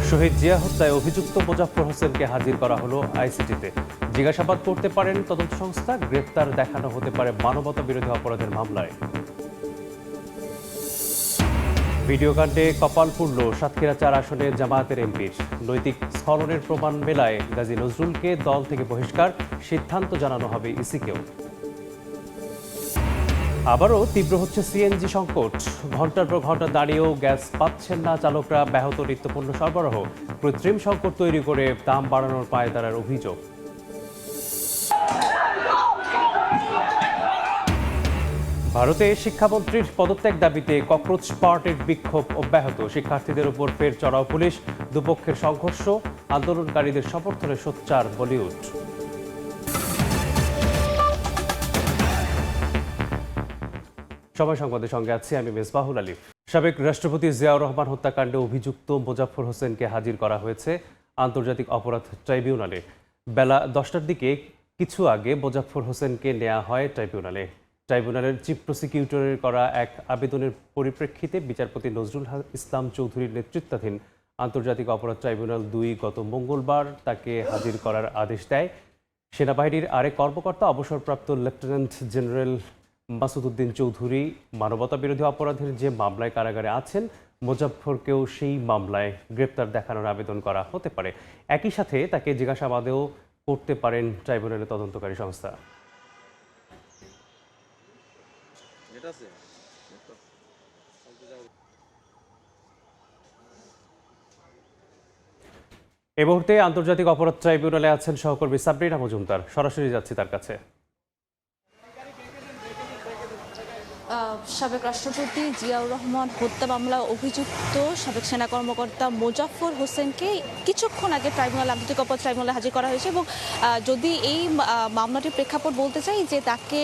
শহীদ জিয়া হত্যায় অভিযুক্ত মোজাফফর হোসেনকে হাজির করা হলো আইসিটিতে। জিজ্ঞাসাবাদ করতে পারেন তদন্ত সংস্থা, গ্রেপ্তার দেখানো হতে পারে মানবতা বিরোধী অপরাধের মামলায়। ভিডিও কাণ্ডে কপাল পুড়ল সাতক্ষীরা 4 আসনে জামায়াতের এমপির। নৈতিক স্খলনের প্রমাণ মেলায় গাজী নজরুলকে দল থেকে বহিষ্কার, সিদ্ধান্ত জানানো হবে ইসিকেও। আবারও তীব্র হচ্ছে সিএনজি সংকট। ঘন্টার পর ঘন্টা দাঁড়িয়েও গ্যাস পাচ্ছেন না চালকরা, ব্যাহত নিত্যপণ্য সরবরাহ। কৃত্রিম সংকট তৈরি করে দাম বাড়ানোর পায়তারার অভিযোগ। ভারতে শিক্ষামন্ত্রীর পদত্যাগ দাবিতে ককরোচ পার্টির বিক্ষোভ অব্যাহত। শিক্ষার্থীদের উপর ফের চড়াও পুলিশ, দুপক্ষের সংঘর্ষ, আন্দোলনকারীদের সমর্থনে সোচ্চার বলিউড। সময় সংবাদের সঙ্গে আছি আমি মেজবাহুল আলিফ। সাবেক রাষ্ট্রপতি জিয়াউর রহমান হত্যাকাণ্ডে অভিযুক্ত মোজাফফর হোসেনকে হাজির করা হয়েছে আন্তর্জাতিক অপরাধ ট্রাইব্যুনালে। বেলা 10টার দিকে কিছু আগে মোজাফফর হোসেনকে নেওয়া হয় ট্রাইব্যুনালে। ট্রাইব্যুনালের চিফ প্রসিকিউটরের করা এক আবেদনের পরিপ্রেক্ষিতে বিচারপতি নজরুল ইসলাম চৌধুরীর নেতৃত্বাধীন আন্তর্জাতিক অপরাধ ট্রাইব্যুনাল 2 গত মঙ্গলবার তাকে হাজির করার আদেশ দেয়। সেনাবাহিনীর আরেক কর্মকর্তা অবসরপ্রাপ্ত লেফটেন্যান্ট জেনারেল মাসুদ উদ্দিন চৌধুরী মানবতা বিরোধী অপরাধের যে মামলায় কারাগারে আছেন, মোজাফফরকেও সেই মামলায় গ্রেপ্তার দেখানোর আবেদন করা হতে পারে। একই সাথে তাকে জিজ্ঞাসাবাদেও করতে পারেন ট্রাইব্যুনালের তদন্তকারী সংস্থা। এই মুহূর্তে আন্তর্জাতিক অপরাধ ট্রাইব্যুনালে আছেন সহকর্মী সাবরিনা মজুমদার। সরাসরি যাচ্ছি তার কাছে। সাবেক রাষ্ট্রপতি জিয়াউর রহমান হত্যা মামলায় অভিযুক্ত সাবেক সেনা কর্মকর্তা মোজাফফর হোসেনকে কিছুক্ষণ আগে আন্তর্জাতিক অপরাধ ট্রাইব্যুনালে হাজির করা হয়েছে। এবং যদি এই মামলাটির প্রেক্ষাপট বলতে চাই যে তাকে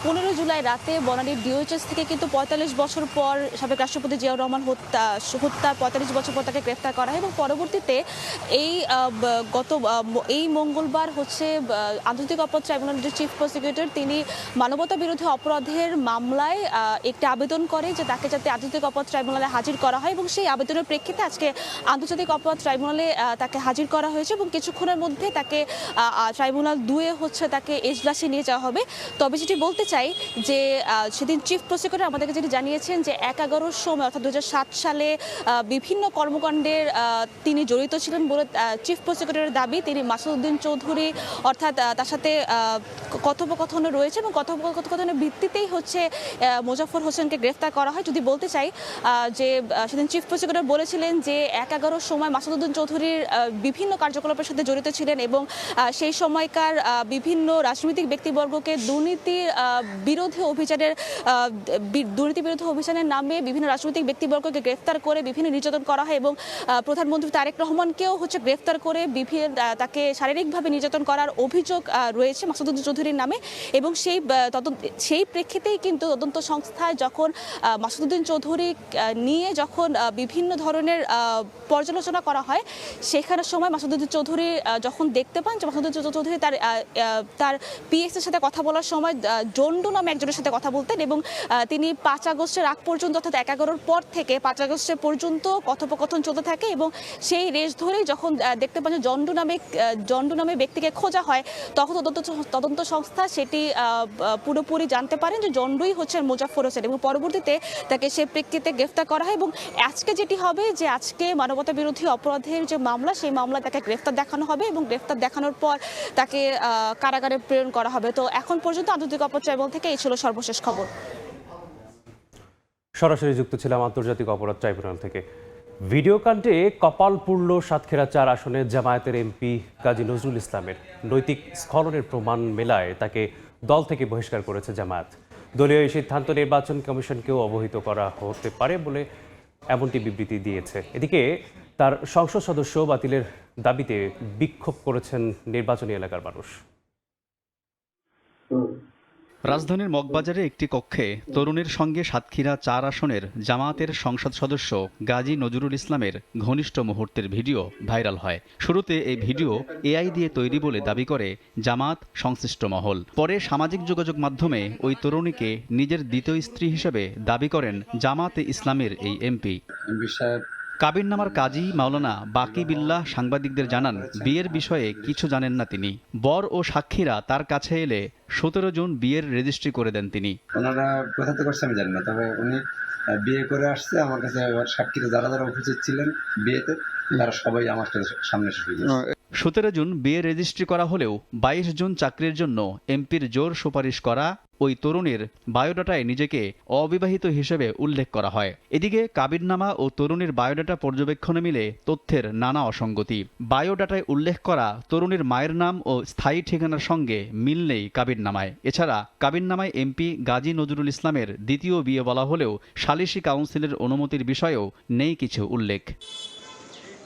15 জুলাই রাতে বনানীর ডিওএইচএস থেকে কিন্তু 45 বছর পর সাবেক রাষ্ট্রপতি জিয়াউর রহমান হত্যার 45 বছর পর তাকে গ্রেফতার করা হয় এবং পরবর্তীতে এই মঙ্গলবার হচ্ছে আন্তর্জাতিক অপরাধ ট্রাইব্যুনালের যে চিফ প্রসিকিউটর তিনি মানবতা বিরোধী অপরাধের মামলায় একটি আবেদন করে যে তাকে যাতে আন্তর্জাতিক অপরাধ ট্রাইব্যুনালে হাজির করা হয় এবং সেই আবেদনের প্রেক্ষিতে আজকে আন্তর্জাতিক অপরাধ ট্রাইব্যুনালে তাকে হাজির করা হয়েছে এবং কিছুক্ষণের মধ্যে তাকে ট্রাইব্যুনাল 2 হচ্ছে তাকে এজলাসে নিয়ে যাওয়া হবে। তবে যেটি বলতে চাই যে সেদিন চিফ প্রসিকিউটর আমাদেরকে যেটি জানিয়েছেন যে 11-র সময় অর্থাৎ 2007 সালে বিভিন্ন কর্মকাণ্ডের তিনি জড়িত ছিলেন বলে চিফ প্রসিকিউটরের দাবি। তিনি মাসুদ উদ্দিন চৌধুরী অর্থাৎ তার সাথে কথোপকথন রয়েছে এবং কথোপকথনের ভিত্তিতেই হচ্ছে মোজাফফর হোসেনকে গ্রেফতার করা হয়। যদি বলতে চাই যে সেদিন চিফ প্রসিকিউটর বলেছিলেন যে 11-র সময় মাসুদ উদ্দিন চৌধুরীর বিভিন্ন কার্যকলাপের সাথে জড়িত ছিলেন এবং সেই সময়কার বিভিন্ন রাজনৈতিক ব্যক্তিবর্গকে দুর্নীতি বিরোধী অভিযানের নামে বিভিন্ন রাজনৈতিক ব্যক্তিবর্গকে গ্রেফতার করে বিভিন্ন নির্যাতন করা হয় এবং প্রধানমন্ত্রী তারেক রহমানকেও হচ্ছে গ্রেফতার করে তাকে শারীরিকভাবে নির্যাতন করার অভিযোগ রয়েছে মাসুদ উদ্দিন চৌধুরীর নামে। এবং সেই প্রেক্ষিতেই কিন্তু তদন্ত সংস্থায় যখন মাসুদ উদ্দিন চৌধুরী নিয়ে যখন বিভিন্ন ধরনের পর্যালোচনা করা হয়, সেখানের সময় মাসুদ উদ্দিন চৌধুরী যখন দেখতে পান যে মাসুদ উদ্দিন চৌধুরী তার পিএস এর সাথে কথা বলার সময় জন্ডু নামে একজনের সাথে কথা বলতেন এবং তিনি 5 আগস্টের আগ পর্যন্ত অর্থাৎ 11-র পর থেকে 5 আগস্টের পর্যন্ত কথোপকথন চলতে থাকে এবং সেই রেশ ধরেই যখন দেখতে পান যে জন্ডু নামে ব্যক্তিকে খোঁজা হয়, তখন তদন্ত সংস্থা সেটি পুরোপুরি জানতে পারেন যে জন্ডুই হচ্ছে মোজাফফর হোসেন এবং পরবর্তীতে তাকে সে প্রেক্ষিতে গ্রেফতার করা হয়। এবং আজকে যেটি হবে যে আজকে মানবতা বিরোধী অপরাধের যে মামলা, সেই মামলায় তাকে গ্রেফতার দেখানো হবে এবং গ্রেফতার দেখানোর পর তাকে কারাগারে প্রেরণ করা হবে। তো এখন পর্যন্ত আন্তর্জাতিক অপরাধ ট্রাইব্যুনাল থেকে এই ছিল সর্বশেষ খবর। সরাসরি যুক্ত ছিলাম আন্তর্জাতিক অপরাধ ট্রাইব্যুনাল থেকে। ভিডিও কাণ্ডে কপাল পুড়ল সাতক্ষীরা 4 আসনে জামায়াতের এমপি গাজী নজরুল ইসলামের। নৈতিক স্খলনের প্রমাণ মেলায় তাকে দল থেকে বহিষ্কার করেছে জামায়াত। দলীয় এই সিদ্ধান্ত নির্বাচন কমিশনকেও অবহিত করা হতে পারে বলে এমনটি বিবৃতি দিয়েছে। এদিকে তার সংসদ সদস্য বাতিলের দাবিতে বিক্ষোভ করেছেন নির্বাচনী এলাকার মানুষ। রাজধানীর মগবাজারে একটি কক্ষে তরুণীর সঙ্গে সাতক্ষীরা 4 আসনের জামায়াতের সংসদ সদস্য গাজী নজরুল ইসলামের ঘনিষ্ঠ মুহূর্তের ভিডিও ভাইরাল হয়। শুরুতে এই ভিডিও এআই দিয়ে তৈরি বলে দাবি করে জামায়াত সংশ্লিষ্ট মহল। পরে সামাজিক যোগাযোগ মাধ্যমে ওই তরুণীকে নিজের দ্বিতীয় স্ত্রী হিসেবে দাবি করেন জামায়াতে ইসলামের এই এমপি। কাবিননামার কাজী মাওলানা বাকি বিল্লাহ সাংবাদিকদের জানান, বিয়ের বিষয়ে কিছু জানেন না তিনি। বর ও সাক্ষীরা তার কাছে এলে 17 জুন বিয়ের রেজিস্ট্রি করে দেন তিনি। ওনারা কোথা থেকে করছে আমি জানি না, তবে উনি বিয়ে করে আসছে আমার কাছে। সাক্ষীরা যারা যারা উপস্থিত ছিলেন বিয়েতে, তারা সবাই আমার সামনে এসে গেছে। 17 জুন বিয়ে রেজিস্ট্রি করা হলেও 22 জুন চাকরির জন্য এমপির জোর সুপারিশ করা ওই তরুণীর বায়োডাটায় নিজেকে অবিবাহিত হিসেবে উল্লেখ করা হয়। এদিকে কাবিননামা ও তরুণীর বায়োডাটা পর্যবেক্ষণে মিলে তথ্যের নানা অসঙ্গতি। বায়োডাটায় উল্লেখ করা তরুণীর মায়ের নাম ও স্থায়ী ঠিকানার সঙ্গে মিল নেই কাবিননামায়। এছাড়া কাবিননামায় এমপি গাজী নজরুল ইসলামের দ্বিতীয় বিয়ে বলা হলেও সালিসি কাউন্সিলের অনুমতির বিষয়েও নেই কিছু উল্লেখ।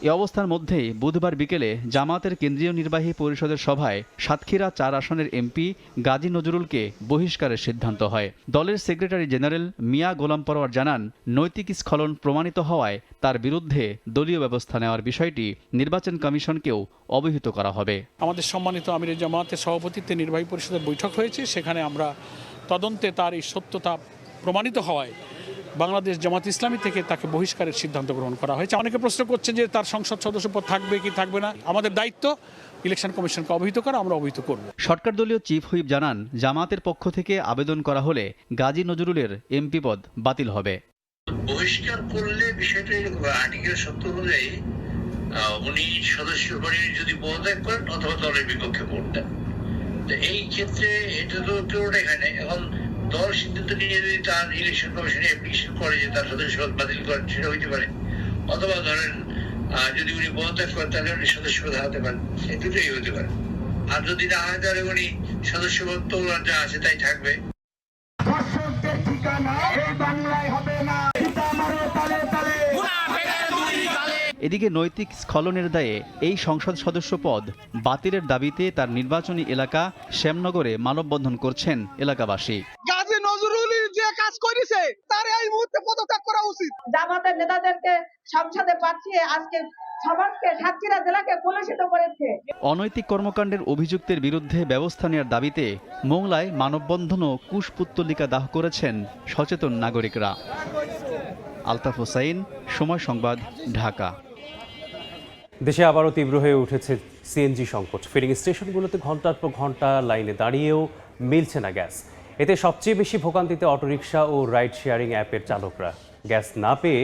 এ অবস্থার মধ্যেই বুধবার বিকেলে জামায়াতের কেন্দ্রীয় নির্বাহী পরিষদের সভায় সাতক্ষীরা 4 আসনের এমপি গাজী নজরুলকে বহিষ্কারের সিদ্ধান্ত হয়। দলের সেক্রেটারি জেনারেল মিয়া গোলাম পরোয়ার জানান, নৈতিক স্খলন প্রমাণিত হওয়ায় তার বিরুদ্ধে দলীয় ব্যবস্থা নেওয়ার বিষয়টি নির্বাচন কমিশনকেও অবহিত করা হবে। আমাদের সম্মানিত আমির জামায়াতের সভাপতিত্বে নির্বাহী পরিষদের বৈঠক হয়েছে, সেখানে আমরা তদন্তে তার এই সত্যতা প্রমাণিত হওয়ায় বাংলাদেশ জামাত ইসলামী থেকে তাকে বহিষ্কারের সিদ্ধান্ত গ্রহণ করা হয়েছে। অনেকে প্রশ্ন করছে যে তার সংসদ সদস্য পদ থাকবে কি থাকবে না। আমাদের দায়িত্ব ইলেকশন কমিশনকে অবহিত করা, আমরা অবহিত করব। সরকার দলীয় চিফ হুইপ জানান, জামাতের পক্ষ থেকে আবেদন করা হলে গাজী নজরুলের এমপি পদ বাতিল হবে। বহিষ্কার করলে বিষয়টা আর্টিকেল 70 অনুযায়ী উনি সদস্য পদে যদি পদত্যাগ করেন অথবা দলের বিপক্ষে ভোট দেন, তো এই ক্ষেত্রে এটা তো পুরোটা এখানে এখন দল সিদ্ধান্ত নিয়ে যদি তার ইলেকশন কমিশনে অ্যাপ্লিকেশন করে যে তার সদস্যপদ বাতিল করেন, সেটা হইতে পারে। অথবা ধরেন যদি উনি পদত্যাগ করেন তাহলে উনি সদস্যপদ হারাতে পারেন, এই দুটোই হতে পারে। আর যদি না হয় তাহলে উনি সদস্যপদ তো যা আছে তাই থাকবে। এদিকে নৈতিক স্খলনের দায়ে এই সংসদ সদস্য পদ বাতিলের দাবিতে তার নির্বাচনী এলাকা শ্যামনগরে মানববন্ধন করছেন এলাকাবাসী। গাজী নজরুলের যে কাজ করেছে তার এই মুহূর্তে পদত্যাগ করা উচিত। জামাতের নেতাদেরকে সংসদে পাঠিয়ে আজকে সমাজকে সাতক্ষীরা জেলাকে কলুষিত করেছে। অনৈতিক কর্মকাণ্ডের অভিযুক্তের বিরুদ্ধে ব্যবস্থা নেওয়ার দাবিতে মোংলায় মানববন্ধন ও কুশপুত্তলিকা দাহ করেছেন সচেতন নাগরিকরা। আলতাফ হোসাইন, সময় সংবাদ, ঢাকা। দেশে আবারও তীব্র হয়ে উঠেছে সিএনজি সংকট। ফিলিং স্টেশনগুলোতে ঘন্টার পর ঘন্টা লাইনে দাঁড়িয়েও মিলছে না গ্যাস। এতে সবচেয়ে বেশি ভোগান্তিতে অটোরিকশা ও রাইড শেয়ারিং অ্যাপের চালকরা। গ্যাস না পেয়ে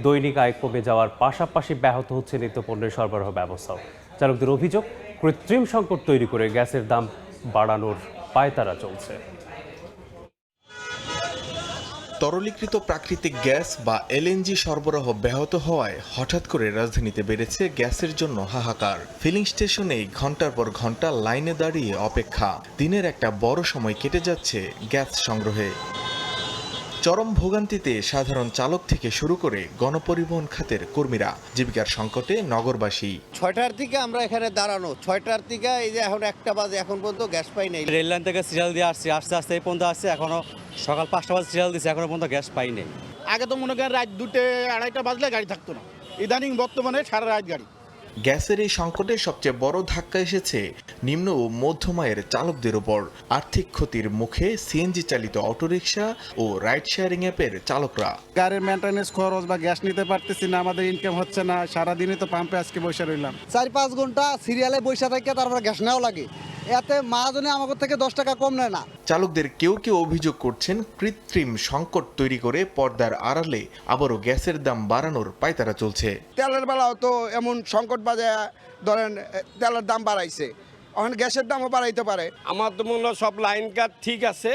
দৈনিক আয় কমে যাওয়ার পাশাপাশি ব্যাহত হচ্ছে নিত্যপণ্যের সরবরাহ ব্যবস্থাও। চালকদের অভিযোগ, কৃত্রিম সংকট তৈরি করে গ্যাসের দাম বাড়ানোর পায়তারা চলছে। তরলীকৃত প্রাকৃতিক গ্যাস বা এলএনজি সরবরাহ ব্যাহত হওয়ায় হঠাৎ করে রাজধানীতে বেড়েছে গ্যাসের জন্য হাহাকার। ফিলিং স্টেশনেই ঘন্টার পর ঘন্টা লাইনে দাঁড়িয়ে অপেক্ষা। দিনের একটা বড় সময় কেটে যাচ্ছে গ্যাস সংগ্রহে। চরম ভোগান্তিতে সাধারণ চালক থেকে শুরু করে গণপরিবহন খাতের কর্মীরা। জীবিকার সংকটে নগরবাসী। 6টার থেকে আমরা এখানে দাঁড়ানো, 6টার থেকে এই যে এখন 1টা বাজে, এখন পর্যন্ত গ্যাস পাই নাই। রেল লাইন থেকে সিরিয়াল দিয়ে আসছি, আস্তে আস্তে এই পর্যন্ত আসছে। এখনো সকাল 5টা বাজে সিরিয়াল দিচ্ছে, এখনো পর্যন্ত গ্যাস পাই নাই। আগে তো মনে করেন রাত 2টা 2:30 বাজলে গাড়ি থাকতো না, ইদানিং বর্তমানে সারা রাত গাড়ি। গ্যাসের এই সংকটে সবচেয়ে বড় ধাক্কা এসেছে নিম্ন ও মধ্যম আয়ের চালকদের উপর। আর্থিক ক্ষতির মুখে সিএনজি চালিত অটোরিকশা ও রাইড শেয়ারিং অ্যাপের চালকরা। গাড়ির মেইনটেনেন্স খরচ বা গ্যাস নিতে পারতেছি না, আমাদের ইনকাম হচ্ছে না। সারাদিনে তো পাম্পে আজকে বসে রইলাম। 4-5 ঘন্টা সিরিয়ালে বসে থেকে তারপর গ্যাস নেওয়া লাগে। এতে মহাজনে আমাদের থেকে 10 টাকা কম নেয় না। চালকদের কেউ কেউ অভিযোগ করছেন, কৃত্রিম সংকট তৈরি করে পর্দার আড়ালে আবারও গ্যাসের দাম বাড়ানোর পায়তারা চলছে। তেলের বেলাও তো এমন সংকট বাজে, ধরেন তেলের দাম বাড়াইছে, এখন গ্যাসের দামও বাড়াইতে পারে। আমার তো মনে হয় সব লাইন কাট ঠিক আছে,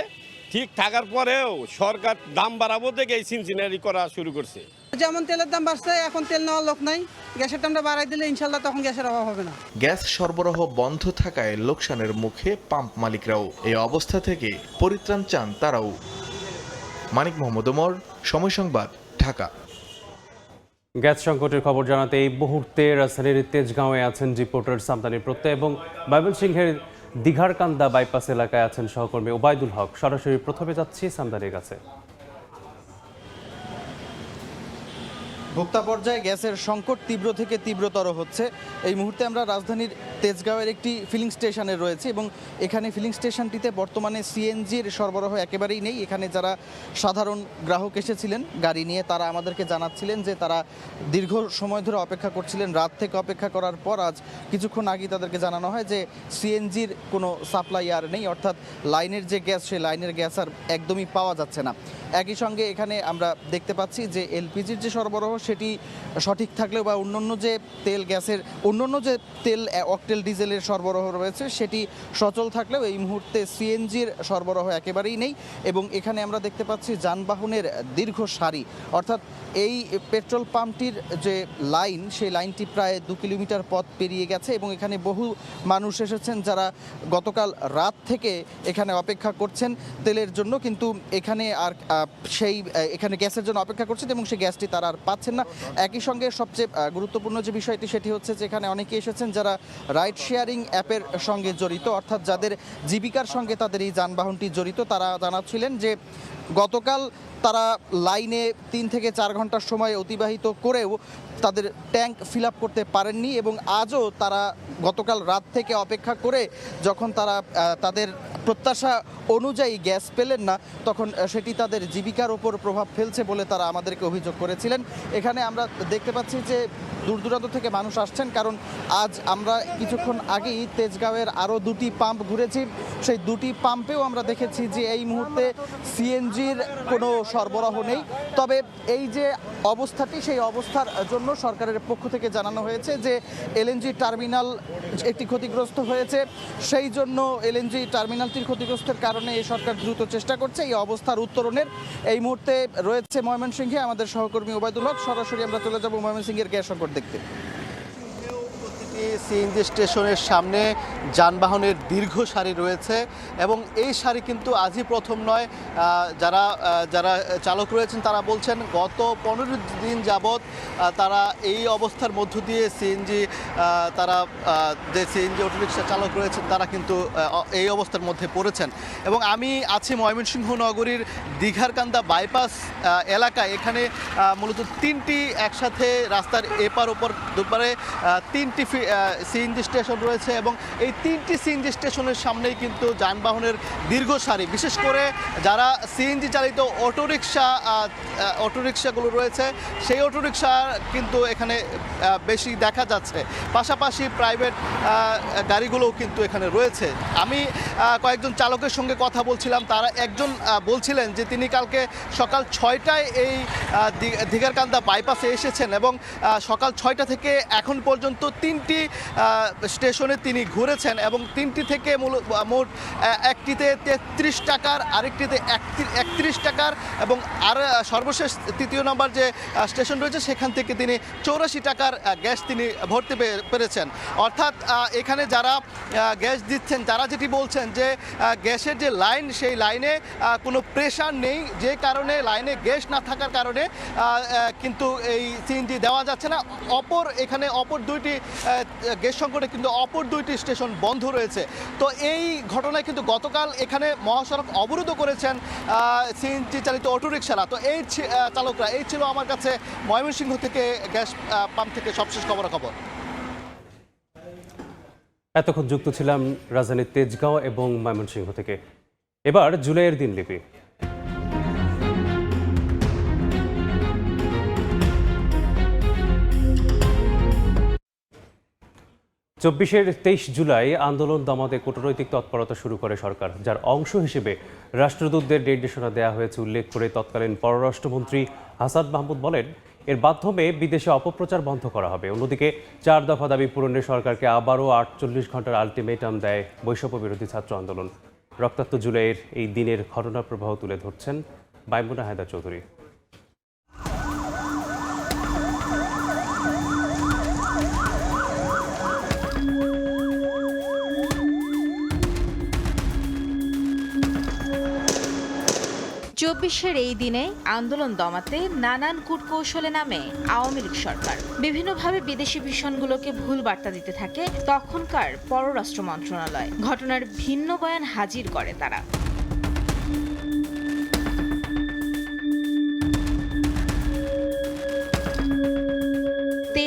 ঠিক থাকার পরেও সরকার দাম বাড়াবো থেকে এই সিনসিনারি করা শুরু করছে। যেমন তেলের দাম বাড়ছে, এখন তেল নেওয়ার লোক নাই। গ্যাসের দামটা বাড়াই দিলে ইনশাল্লাহ তখন গ্যাসের অভাব হবে না। গ্যাস সরবরাহ বন্ধ থাকায় লোকসানের মুখে পাম্প মালিকরাও। এই অবস্থা থেকে পরিত্রাণ চান তারাও। মানিক মোহাম্মদ ওমর, সময় সংবাদ, ঢাকা। গ্যাস সংকটের খবর জানাতে এই মুহূর্তে রাজধানীর তেজগাঁওয়ে আছেন রিপোর্টার সামদানি প্রত্যয় এবং ময়মনসিংহের দীঘারকান্দা বাইপাস এলাকায় আছেন সহকর্মী ওবায়দুল হক। সরাসরি প্রথমে যাচ্ছি সামদানির কাছে। ভোক্তা পর্যায়ে গ্যাসের সংকট তীব্র থেকে তীব্রতর হচ্ছে। এই মুহূর্তে আমরা রাজধানীর তেজগাঁওয়ের একটি ফিলিং স্টেশনে রয়েছে এবং এখানে ফিলিং স্টেশনটিতে বর্তমানে সিএনজির সরবরাহ একেবারেই নেই। এখানে যারা সাধারণ গ্রাহক এসেছিলেন গাড়ি নিয়ে তারা আমাদেরকে জানাচ্ছিলেন যে তারা দীর্ঘ সময় ধরে অপেক্ষা করছিলেন। রাত থেকে অপেক্ষা করার পর আজ কিছুক্ষণ আগেই তাদেরকে জানানো হয় যে সিএনজির কোনো সাপ্লাই আর নেই, অর্থাৎ লাইনের যে গ্যাস সেই লাইনের গ্যাস আর একদমই পাওয়া যাচ্ছে না। একই সঙ্গে এখানে আমরা দেখতে পাচ্ছি যে এলপিজির যে সরবরাহ সেটি সঠিক থাকলেও বা অন্যান্য যে তেল গ্যাসের অন্যান্য যে তেল অকটেল ডিজেলের সরবরাহ রয়েছে সেটি সচল থাকলেও এই মুহূর্তে সিএনজির সরবরাহ একেবারেই নেই। এবং এখানে আমরা দেখতে পাচ্ছি যানবাহনের দীর্ঘ সারি, অর্থাৎ এই পেট্রোল পাম্পটির যে লাইন সেই লাইনটি প্রায় 2 কিলোমিটার পথ পেরিয়ে গেছে এবং এখানে বহু মানুষ এসেছেন যারা গতকাল রাত থেকে এখানে অপেক্ষা করছেন তেলের জন্য, কিন্তু এখানে আর এখানে গ্যাসের জন্য অপেক্ষা করছেন এবং সেই গ্যাসটি তারা আর পাচ্ছেন না। একই সঙ্গে সবচেয়ে গুরুত্বপূর্ণ যে বিষয়টি সেটি হচ্ছে যে এখানে অনেকে এসেছেন যারা রাইড শেয়ারিং অ্যাপের সঙ্গে জড়িত, অর্থাৎ যাদের জীবিকার সঙ্গে তাদের এই যানবাহনটি জড়িত। তারা জানাচ্ছিলেন যে গতকাল তারা লাইনে 3 থেকে 4 ঘন্টার সময় অতিবাহিত করেও তাদের ট্যাঙ্ক ফিল আপ করতে পারেননি এবং আজও তারা গতকাল রাত থেকে অপেক্ষা করে যখন তারা তাদের প্রত্যাশা অনুযায়ী গ্যাস পেলেন না তখন সেটি তাদের জীবিকার ওপর প্রভাব ফেলছে বলে তারা আমাদেরকে অভিযোগ করেছিলেন। এখানে আমরা দেখতে পাচ্ছি যে দূর দূরান্ত থেকে মানুষ আসছেন, কারণ আজ আমরা কিছুক্ষণ আগেই তেজগাঁওয়ের আরও 2টি পাম্প ঘুরেছি। সেই 2টি পাম্পেও আমরা দেখেছি যে এই মুহূর্তে সিএনজির কোনো সরবরাহ নেই। তবে এই যে অবস্থাটি সেই অবস্থার জন্য সরকারের পক্ষ থেকে জানানো হয়েছে যে এলএনজি টার্মিনাল একটি ক্ষতিগ্রস্ত হয়েছে, সেই জন্য এলএনজি টার্মিনালটির ক্ষতিগ্রস্তের কারণে এই সরকার দ্রুত চেষ্টা করছে এই অবস্থার উত্তরণের। এই মুহূর্তে রয়েছে ময়মনসিংহে আমাদের সহকর্মী ওবায়দুল হক। সরাসরি আমরা চলে যাব ময়মনসিংহের গ্যাস সংকট দেখতে। সিএনজি স্টেশনের সামনে যানবাহনের দীর্ঘ সারি রয়েছে এবং এই সারি কিন্তু আজই প্রথম নয়। যারা চালক রয়েছেন তারা বলছেন গত 15 দিন যাবৎ তারা এই অবস্থার মধ্য দিয়ে যে সিএনজি অটোরিকশা চালক রয়েছেন তারা কিন্তু এই অবস্থার মধ্যে পড়েছেন। এবং আমি আছি ময়মনসিংহ নগরীর দীঘারকান্দা বাইপাস এলাকায়। এখানে মূলত 3টি একসাথে রাস্তার এপার ওপর দুপারে 3টি সিএনজি স্টেশন রয়েছে এবং এই 3টি সিএনজি স্টেশনের সামনেই কিন্তু যানবাহনের দীর্ঘ সারি, বিশেষ করে যারা সিএনজি চালিত অটোরিকশাগুলো রয়েছে সেই অটোরিকশা কিন্তু এখানে বেশি দেখা যাচ্ছে। পাশাপাশি প্রাইভেট গাড়িগুলোও কিন্তু এখানে রয়েছে। আমি কয়েকজন চালকের সঙ্গে কথা বলছিলাম, তারা একজন বলছিলেন যে তিনি কালকে সকাল 6টায় এই দীঘারকান্দা বাইপাসে এসেছেন এবং সকাল 6টা থেকে এখন পর্যন্ত 3টি স্টেশনে তিনি ঘুরেছেন এবং 3টি থেকে মোট একটিতে 33 টাকার, আরেকটিতে 31 টাকার এবং আর সর্বশেষ 3য় নম্বর যে স্টেশন রয়েছে সেখান থেকে তিনি 84 টাকার গ্যাস তিনি ভরতে পেরেছেন। অর্থাৎ এখানে যারা গ্যাস দিচ্ছেন তারা যেটি বলছেন যে গ্যাসের যে লাইন সেই লাইনে কোনো প্রেশার নেই, যে কারণে লাইনে গ্যাস না থাকার কারণে কিন্তু এই সিএনজি দেওয়া যাচ্ছে না। এখানে অপর 2টি গ্যাস সংকটে কিন্তু অপর 2টি স্টেশন বন্ধ রয়েছে। তো এই ঘটনায় কিন্তু গতকাল এখানে মহাসড়ক অবরোধ করেছেন সিএনজি চালিত অটোরিকশারা। তো এই চালকরা, এই ছিল আমার কাছে ময়মনসিংহ থেকে গ্যাস পাম্প থেকে সবশেষ খবর। এতক্ষণ যুক্ত ছিলাম রাজধানীর তেজগাঁও এবং ময়মনসিংহ থেকে। এবার জুলাইয়ের দিনলিপি। 23 জুলাই আন্দোলন দমাতে কূটনৈতিক তৎপরতা শুরু করে সরকার, যার অংশ হিসেবে রাষ্ট্রদূতদের নির্দেশনা দেওয়া হয়েছে উল্লেখ করে তৎকালীন পররাষ্ট্রমন্ত্রী হাসান মাহমুদ বলেন, এর মাধ্যমে বিদেশে অপপ্রচার বন্ধ করা হবে। অন্যদিকে 4 দফা দাবি পূরণে সরকারকে আবারও 48 ঘন্টার আলটিমেটাম দেয় বৈষম্য বিরোধী ছাত্র আন্দোলন। রক্তাক্ত জুলাইয়ের এই দিনের ঘটনা প্রবাহ তুলে ধরছেন মাইমুনা হায়দার চৌধুরী। 24-এর এই দিনে আন্দোলন দমাতে নানান কূটকৌশলে নামে আওয়ামী লীগ সরকার। বিভিন্নভাবে বিদেশি ভীষণগুলোকে ভুল বার্তা দিতে থাকে তখনকার পররাষ্ট্র মন্ত্রণালয়। ঘটনার ভিন্ন বয়ান হাজির করে তারা।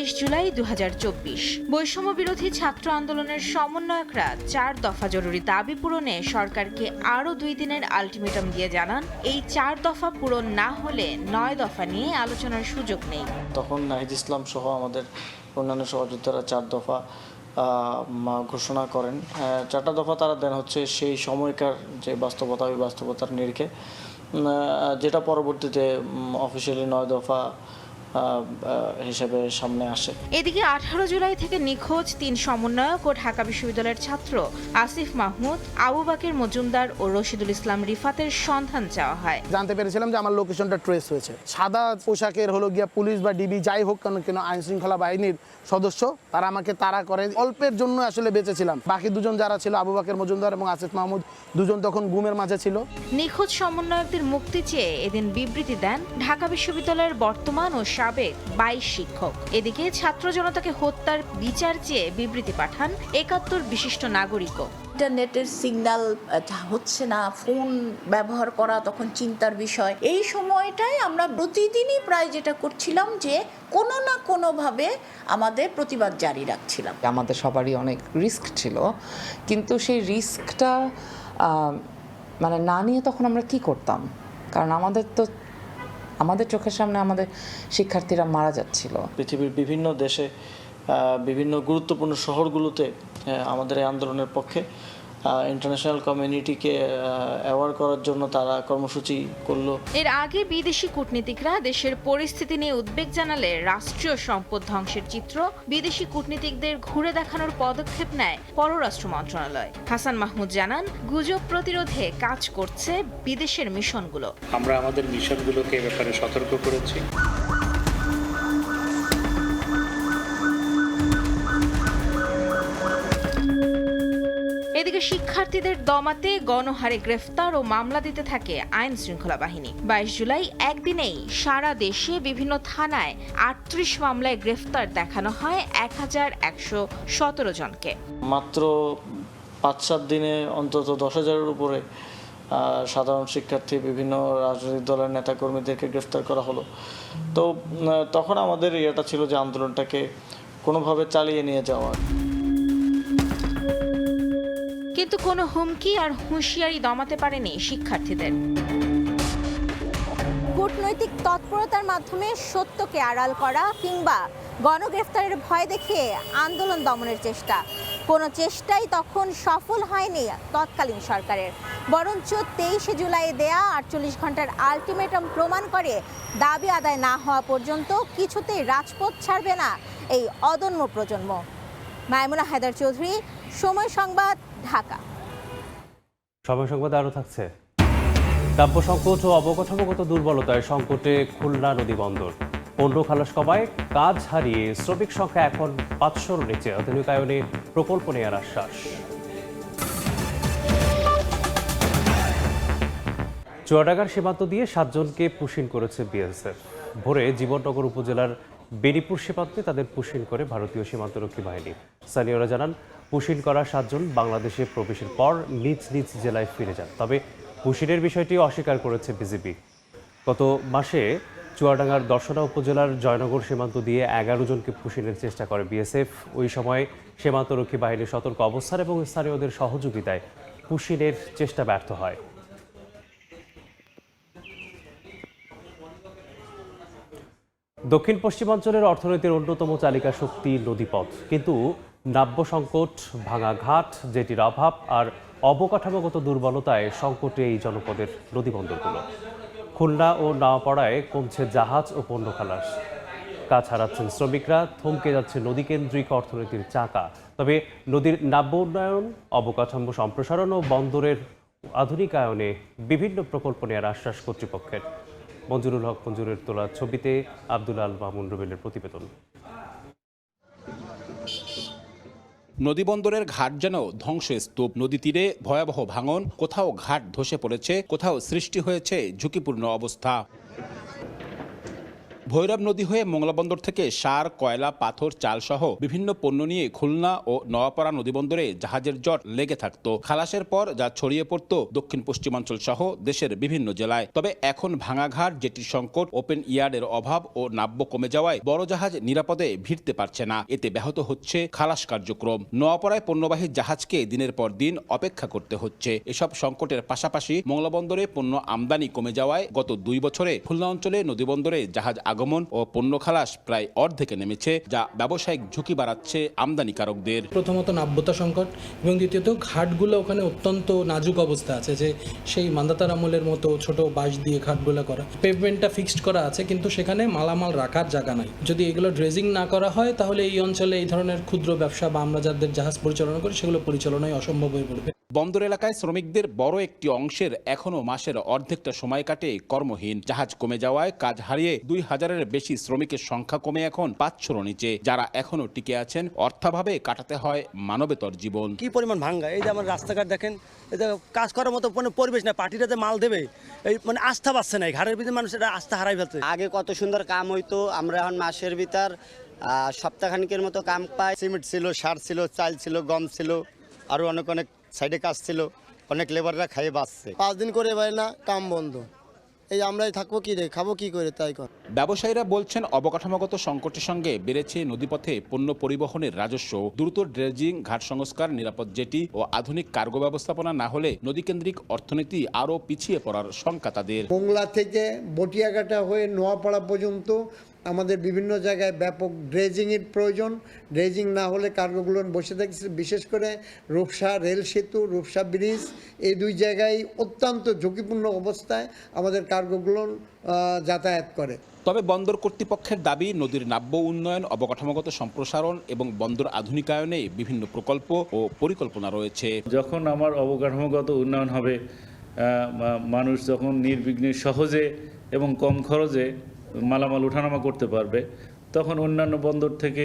22 জুলাই 2024। বৈষম্য বিরোধী ছাত্র আন্দোলনের সমন্বয়করা 4 দফা জরুরি দাবি পূরণে সরকারকে আরও 2 দিনের আলটিমেটাম দিয়ে জানান এই 4 দফা পূরণ না হলে 9 দফা নিয়ে আলোচনার সুযোগ নেই। তখন নাহিদ ইসলাম সহ আমাদের অন্যান্য সহযোদ্ধারা 4 দফা ঘোষণা করেন। 4টা দফা তারা দেন হচ্ছে সেই সময়কার যে বাস্তবতা, ওই বাস্তবতার নিরিখে, যেটা পরবর্তীতে অফিসিয়ালি 9 দফা হিসেবে সামনে আসে। এদিকে 18 জুলাই থেকে নিখোঁজ 3 সমন্বয়ক ও ঢাকা বিশ্ববিদ্যালয়ের ছাত্র আসিফ মাহমুদ, আবু বাকের মজুমদার ও রশিদুল ইসলাম রিফাতের সন্ধান চাওয়া হয়। জানতে পেরেছিলাম যে আমার লোকেশনটা ট্রেস হয়েছে। সাদা পোশাকের হলো গিয়া পুলিশ বা ডিবি যাই হোক কেন আইন শৃঙ্খলা বাহিনীর সদস্য, তারা আমাকে তাড়া করে। অল্পের জন্য আসলে বেঁচেছিলাম। বাকি দুজন যারা ছিল, আবু বাকের মজুমদার এবং আসিফ মাহমুদ, দুজন তখন গুমের মাঝে ছিল। নিখোঁজ সমন্বয়কদের মুক্তি চেয়ে এদিন বিবৃতি দেন ঢাকা বিশ্ববিদ্যালয়ের বর্তমান ও সাবেক 22 শিক্ষক। এদিকে ছাত্র জনতাকে হত্যার বিচার চেয়ে বিবৃতি পাঠান 71 বিশিষ্ট নাগরিকও। ইন্টারনেটের সিগন্যাল হচ্ছে না, ফোন ব্যবহার করা তখন চিন্তার বিষয়। এই সময়টায় আমরা প্রতিদিনই প্রায় যেটা করছিলাম যে কোনো না কোনোভাবে আমাদের প্রতিবাদ জারি রাখছিলাম। আমাদের সবারই অনেক রিস্ক ছিল, কিন্তু সেই রিস্কটা মানে না নিয়ে তখন আমরা কি করতাম? কারণ আমাদের চোখের সামনে আমাদের শিক্ষার্থীরা মারা যাচ্ছিল। পৃথিবীর বিভিন্ন দেশে বিভিন্ন গুরুত্বপূর্ণ শহরগুলোতে আমাদের এই আন্দোলনের পক্ষে ইন্টারন্যাশনাল কমিউনিটিকে অ্যাওয়ার করার জন্য তারা কর্মসূচি করলো। এর আগে বিদেশি কূটনীতিকরা দেশের পরিস্থিতি নিয়ে উদ্বেগ জানালে রাষ্ট্রীয় সম্পদ ধ্বংসের চিত্র বিদেশি কূটনীতিকদের ঘুরে দেখানোর পদক্ষেপ নেয় পররাষ্ট্র মন্ত্রণালয়। হাসান মাহমুদ জানান, গুজব প্রতিরোধে কাজ করছে বিদেশের মিশনগুলো। আমরা আমাদের মিশনগুলোকে এ ব্যাপারে সতর্ক করেছি। এদিকে শিক্ষার্থীদের দমাতে গণহারে গ্রেফতার ও মামলা দিতে থাকে আইন শৃঙ্খলা বাহিনী। 22 জুলাই একদিনেই সারা দেশে বিভিন্ন থানায় 38 মামলায় গ্রেফতার দেখানো হয় 1117 জনকে। মাত্র 5-7 দিনে অন্তত 10,000-এর উপরে সাধারণ শিক্ষার্থী, বিভিন্ন রাজনৈতিক দলের নেতাকর্মীদেরকে গ্রেফতার করা হলো। তো তখন আমাদের ইয়েটা ছিল যে আন্দোলনটাকে কোনোভাবে চালিয়ে নিয়ে যাওয়া। কিন্তু কোনো হুমকি আর হুঁশিয়ারি দমাতে পারেনি শিক্ষার্থীদের। কূটনৈতিক তৎপরতার মাধ্যমে সত্যকে আড়াল করা কিংবা গণগ্রেফতারের ভয় দেখিয়ে আন্দোলন দমনের চেষ্টা, কোনো চেষ্টাই তখন সফল হয়নি তৎকালীন সরকারের। বরঞ্চ 23 জুলাই দেয়া 48 ঘন্টার আলটিমেটাম প্রমাণ করে দাবি আদায় না হওয়া পর্যন্ত কিছুতেই রাজপথ ছাড়বে না এই অদম্য প্রজন্ম। মাইমুনা হায়দার চৌধুরী, সময় সংবাদ, ঢাকা। সময় সংবাদে আরও থাকছে, দ্রব্য সংকট ও অবকাঠামোগত দুর্বলতায় সংকটে খুলনা নদী বন্দর। পণ্য খালাস কমায় কাজ হারিয়ে শ্রমিক সংখ্যা এখন 500-র নিচে। আধুনিকায়নে প্রকল্প নেওয়ার আশ্বাস। চুয়াডাঙ্গার সীমান্ত দিয়ে 7 জনকে পুশিন করেছে বিএসএফ। ভোরে জীবননগর উপজেলার বেনিপুর সীমান্তে তাদের পুশিন করে ভারতীয় সীমান্তরক্ষী বাহিনী। স্থানীয়রা জানান, পুশিন করা 7 জন বাংলাদেশে প্রবেশের পর নিজ নিজ জেলায় ফিরে যান। তবে পুশিনের বিষয়টি অস্বীকার করেছে বিজিবি। গত মাসে চুয়াডাঙ্গার দর্শনা উপজেলার জয়নগর সীমান্ত দিয়ে 11 জনকে পুশিনের চেষ্টা করে বিএসএফ। ওই সময় সীমান্তরক্ষী বাহিনীর সতর্ক অবস্থান এবং স্থানীয়দের সহযোগিতায় পুশিনের চেষ্টা ব্যর্থ হয়। দক্ষিণ পশ্চিমাঞ্চলের অর্থনীতির অন্যতম চালিকা শক্তি নদীপথ, কিন্তু নাব্য সংকট, ভাঙা ঘাট, জেটির অভাব আর অবকাঠামোগত দুর্বলতায় সংকটে এই জনপদের নদীবন্দরগুলো। খুলনা ও নাওয়াপাড়ায় কমছে জাহাজ ও পণ্য খালাস, কাজ হারাচ্ছেন শ্রমিকরা, থমকে যাচ্ছে নদীকেন্দ্রিক অর্থনীতির চাকা। তবে নদীর নাব্য উন্নয়ন, অবকাঠামো সম্প্রসারণ ও বন্দরের আধুনিকায়নে বিভিন্ন প্রকল্প নেওয়ার আশ্বাস কর্তৃপক্ষের। মঞ্জুরুল হক মঞ্জুরের তোলা ছবিতে আব্দুল আল মামুন রুবেলের প্রতিবেদন। নদীবন্দরের ঘাট যেন ধ্বংসস্তূপ। নদী তীরে ভয়াবহ ভাঙন, কোথাও ঘাট ধসে পড়েছে, কোথাও সৃষ্টি হয়েছে ঝুঁকিপূর্ণ অবস্থা। ভৈরব নদী হয়ে মোংলা বন্দর থেকে সার, কয়লা, পাথর, চাল সহ বিভিন্ন পণ্য নিয়ে খুলনা ও নোয়াপাড়া নদীবন্দরে জাহাজের জট লেগে থাকতো। খালাসের পর যা ছড়িয়ে পড়তো দক্ষিণ পশ্চিমাঞ্চল সহ দেশের বিভিন্ন জেলায়। তবে এখন ভাঙাঘাট, জেটির সংকট, ওপেন ইয়ার্ডের অভাব ও নাব্য কমে যাওয়ায় বড় জাহাজ নিরাপদে ভিড়তে পারছে না। এতে ব্যাহত হচ্ছে খালাস কার্যক্রম। নোয়াপাড়ায় পণ্যবাহী জাহাজকে দিনের পর দিন অপেক্ষা করতে হচ্ছে। এসব সংকটের পাশাপাশি মোংলা বন্দরে পণ্য আমদানি কমে যাওয়ায় গত 2 বছরে খুলনা অঞ্চলে নদীবন্দরে জাহাজ আগমন ও পণ্য খালাস প্রায় অর্ধেকে নেমেছে, যা ব্যবসায়িক ঝুঁকি বাড়াচ্ছে আমদানিকারকদের। প্রথমত নাব্যতা সংকট এবং দ্বিতীয়ত ঘাটগুলো ওখানে অত্যন্ত নাজুক অবস্থা আছে, যে সেই মান্দাতার আমলের মতো ছোট বাঁশ দিয়ে ঘাটগুলো করা, পেভমেন্টটা ফিক্সড করা আছে কিন্তু সেখানে মালামাল রাখার জায়গা নাই। যদি এগুলো ড্রেজিং না করা হয় তাহলে এই অঞ্চলে এই ধরনের ক্ষুদ্র ব্যবসা বা আমরা যাদের জাহাজ পরিচালনা করি সেগুলো পরিচালনায় অসম্ভব হয়ে পড়বে। বন্দর এলাকায় শ্রমিকদের বড় একটি অংশের এখনো মাসের অর্ধেকটা সময় কাটে কর্মহীন। জাহাজ কমে যাওয়ায় কাজ হারিয়ে 2000-এর বেশি শ্রমিকের সংখ্যা কমে এখন 500-র নিচে। যারা এখনো টিকে আছেন অর্থাভাবে কাটাতে হয় মানবেতর জীবন। কি পরিমাণ ভাঙ্গা, এই যে আমার রাস্তাঘাট দেখেন, এটা কাজ করার মতো কোনো পরিবেশ না। পার্টিটা যে মাল দেবে এই মানে আস্থা পাচ্ছে না, ঘাটের ভিতরে মানুষ এটা আস্থা হারাই ফেলছে। আগে কত সুন্দর কাম হইতো, আমরা এখন মাসের ভিতর সপ্তাহখানিকের মতো কাম পাই। সিমেন্ট ছিল, সার ছিল, চাল ছিল, গম ছিল, আরও অনেক অনেক সাইডে কাজ ছিল, অনেক লেবাররা খাইয়ে বাঁচছে। 5 দিন করে এবার না কাম বন্ধ, এই আমরাই থাকবো কি রে, খাবো কি করে, তাই কর। ব্যবসায়ীরা বলছেন অবকাঠামোগত সংকটের সঙ্গে বেড়েছে নদীপথে পণ্য পরিবহনের রাজস্ব। দ্রুত ড্রেজিং, ঘাট সংস্কার, নিরাপদ জেটি ও আধুনিক কার্গো ব্যবস্থাপনা না হলে নদীকেন্দ্রিক অর্থনীতি আরও পিছিয়ে পড়ার শঙ্কা তাদের। মোংলা থেকে বটিয়াঘাটা হয়ে নোয়াপাড়া পর্যন্ত আমাদের বিভিন্ন জায়গায় ব্যাপক ড্রেজিংয়ের প্রয়োজন। ড্রেজিং না হলে কার্গোগুলো বসে থাকছে। বিশেষ করে রূপসা রেল সেতু, রূপসা ব্রিজ, এই 2 জায়গায় অত্যন্ত ঝুঁকিপূর্ণ অবস্থায় আমাদের কার্গোগুলো যাতায়াত করে। তবে বন্দর কর্তৃপক্ষের দাবি, নদীর নাব্য উন্নয়ন, অবকাঠামোগত সম্প্রসারণ এবং বন্দর আধুনিকায়নে বিভিন্ন প্রকল্প ও পরিকল্পনা রয়েছে। যখন আমার অবকাঠামোগত উন্নয়ন হবে, মানুষ যখন নির্বিঘ্নে সহজে এবং কম খরচে মালামাল উঠানামা করতে পারবে, তখন অন্যান্য বন্দর থেকে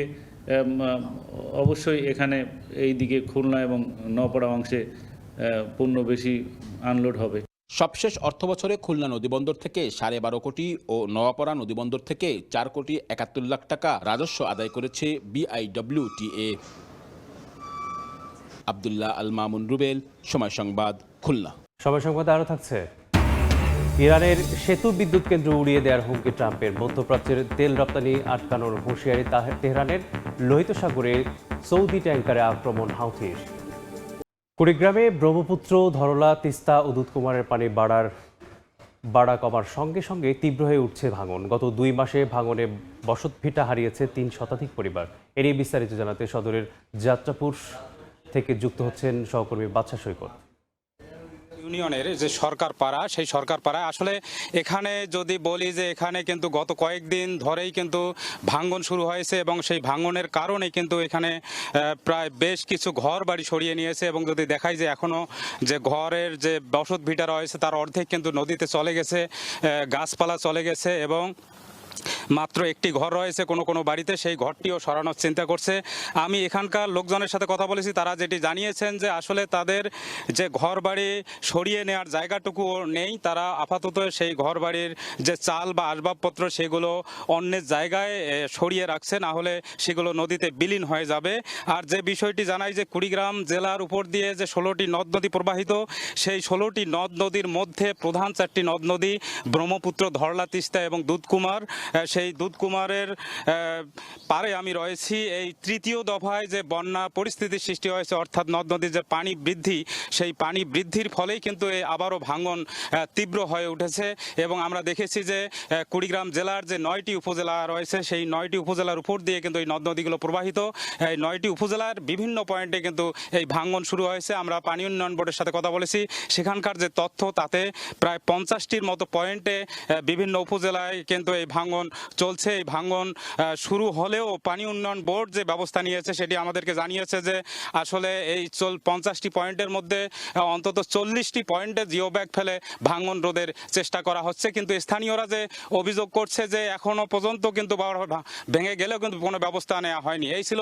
অবশ্যই এখানে এই দিকে খুলনা এবং নোয়াপাড়া অংশে পণ্য বেশি আনলোড হবে। সবশেষ অর্থবছরে খুলনা নদীবন্দর থেকে 12.5 কোটি ও নোয়াপাড়া নদীবন্দর থেকে 4 কোটি 71 লাখ টাকা রাজস্ব আদায় করেছে BIWTA। আব্দুল্লাহ আল মামুন রুবেল, সময় সংবাদ, খুলনা। সময় সংবাদে আরও থাকছে, ইরানের সেতু বিদ্যুৎ কেন্দ্র উড়িয়ে দেওয়ার হুমকি ট্রাম্পের, মধ্যপ্রাচ্যের তেল রপ্তানি আটকানোর হুঁশিয়ারি তেহরানের, লোহিত সাগরে সৌদি ট্যাঙ্কারে আক্রমণ হাউথির। কুড়িগ্রামে ব্রহ্মপুত্র, ধরলা, তিস্তা ও দুধকুমারের পানি বাড়া কমার সঙ্গে সঙ্গে তীব্র হয়ে উঠছে ভাঙন। গত 2 মাসে ভাঙনে বসতভিটা হারিয়েছে 3 শতাধিক পরিবার। এ নিয়ে বিস্তারিত জানাতে সদরের যাত্রাপুর থেকে যুক্ত হচ্ছেন সহকর্মী বাদশা সৈকত। ইউনিয়নের যে সরকার পাড়া, সেই সরকার পাড়ায় আসলে এখানে যদি বলি যে এখানে কিন্তু গত কয়েকদিন ধরেই কিন্তু ভাঙন শুরু হয়েছে এবং সেই ভাঙনের কারণে কিন্তু এখানে প্রায় বেশ কিছু ঘর বাড়ি সরিয়ে নিয়েছে এবং যদি দেখাই যে এখনো যে ঘরের যে বসত ভিটা রয়েছে তার অর্ধেক কিন্তু নদীতে চলে গেছে, গাছপালা চলে গেছে এবং মাত্র একটি ঘর রয়েছে কোনো কোনো বাড়িতে, সেই ঘরটিও সরানোর চিন্তা করছে। আমি এখানকার লোকজনের সাথে কথা বলেছি, তারা যেটি জানিয়েছেন যে আসলে তাদের যে ঘর বাড়ি সরিয়ে নেওয়ার জায়গাটুকুও নেই, তারা আপাতত সেই ঘর বাড়ির যে চাল বা আসবাবপত্র সেগুলো অন্যের জায়গায় সরিয়ে রাখছে, না হলে সেগুলো নদীতে বিলীন হয়ে যাবে। আর যে বিষয়টি জানাই যে কুড়িগ্রাম জেলার উপর দিয়ে যে 16টি নদ নদী প্রবাহিত, সেই 16টি নদ নদীর মধ্যে প্রধান 4টি নদ নদী ব্রহ্মপুত্র, ধরলা, তিস্তা এবং দুধকুমার। সেই দুধকুমারের পারে আমি রয়েছি। এই 3য় দফায় যে বন্যা পরিস্থিতির সৃষ্টি হয়েছে, অর্থাৎ নদ নদীর যে পানি বৃদ্ধি, সেই পানি বৃদ্ধির ফলেই কিন্তু এই আবারও ভাঙন তীব্র হয়ে উঠেছে এবং আমরা দেখেছি যে কুড়িগ্রাম জেলার যে 9টি উপজেলা রয়েছে, সেই 9টি উপজেলার উপর দিয়ে কিন্তু এই নদ নদীগুলো প্রবাহিত। এই 9টি উপজেলার বিভিন্ন পয়েন্টে কিন্তু এই ভাঙন শুরু হয়েছে। আমরা পানি উন্নয়ন বোর্ডের সাথে কথা বলেছি, সেখানকার যে তথ্য তাতে প্রায় 50টির মতো পয়েন্টে বিভিন্ন উপজেলায় কিন্তু এই ভাঙন চলছে। এই ভাঙন শুরু হলেও পানি উন্নয়ন বোর্ড যে ব্যবস্থা নিয়েছে সেটি আমাদেরকে জানিয়েছে যে আসলে এই 50টি পয়েন্টের মধ্যে অন্তত 40টি পয়েন্টে জিও ব্যাগ ফেলে ভাঙন রোধের চেষ্টা করা হচ্ছে, কিন্তু স্থানীয়রা যে অভিযোগ করছে যে এখনো পর্যন্ত কিন্তু ভেঙে গেলেও কিন্তু কোনো ব্যবস্থা নেওয়া হয়নি। এই ছিল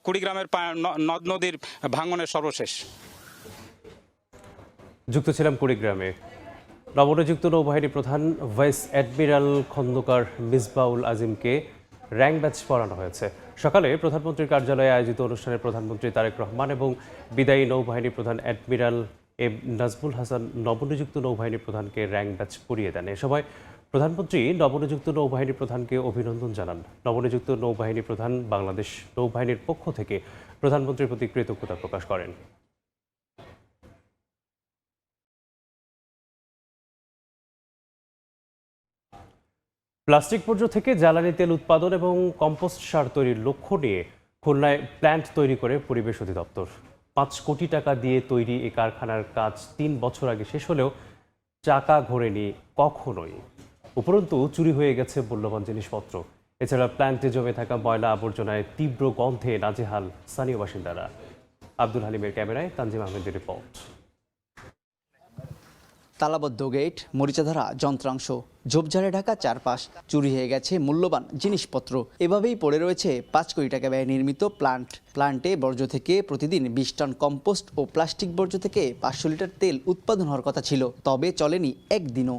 কুড়িগ্রামের নদ নদীর ভাঙনের সর্বশেষ। যুক্ত ছিলাম কুড়িগ্রামে। নবনিযুক্ত নৌবাহিনী প্রধান ভাইস অ্যাডমিরাল খন্দকার মিসবাউল আজিমকে র্যাঙ্ক ব্যাচ পড়ানো হয়েছে। সকালে প্রধানমন্ত্রীর কার্যালয়ে আয়োজিত অনুষ্ঠানে প্রধানমন্ত্রী তারেক রহমান এবং বিদায়ী নৌবাহিনী প্রধান অ্যাডমিরাল এম নাজমুল হাসান নবনিযুক্ত নৌবাহিনী প্রধানকে র্যাঙ্ক ব্যাচ পরিয়ে দেন। এ সময় প্রধানমন্ত্রী নবনিযুক্ত নৌবাহিনী প্রধানকে অভিনন্দন জানান। নবনিযুক্ত নৌবাহিনী প্রধান বাংলাদেশ নৌবাহিনীর পক্ষ থেকে প্রধানমন্ত্রীর প্রতি কৃতজ্ঞতা প্রকাশ করেন। প্লাস্টিক বর্জ্য থেকে জ্বালানি তেল উৎপাদন এবং কম্পোস্ট সার তৈরির লক্ষ্য নিয়ে খুলনায় প্ল্যান্ট তৈরি করে পরিবেশ অধিদপ্তর। 5 কোটি টাকা দিয়ে তৈরি এই কারখানার কাজ 3 বছর আগে শেষ হলেও চাকা ঘোরেনি কখনোই। উপরন্তু চুরি হয়ে গেছে মূল্যবান জিনিসপত্র। এছাড়া প্ল্যান্টে জমে থাকা ময়লা আবর্জনায় তীব্র গন্ধে নাজেহাল স্থানীয় বাসিন্দারা। আব্দুল হালিমের ক্যামেরায় তানজিম আহমেদের রিপোর্ট। তালাবদ্ধ গেট, মরিচাধারা যন্ত্রাংশ, ঝোপঝাড়ে ঢাকা চারপাশ, চুরি হয়ে গেছে মূল্যবান জিনিসপত্র। এভাবেই পড়ে রয়েছে 5 কোটি টাকা ব্যয়ে নির্মিত প্লান্টে বর্জ্য থেকে প্রতিদিন 20 টন কম্পোস্ট ও প্লাস্টিক বর্জ্য থেকে 500 লিটার তেল উৎপাদন হওয়ার কথা ছিল, তবে চলেনি একদিনও।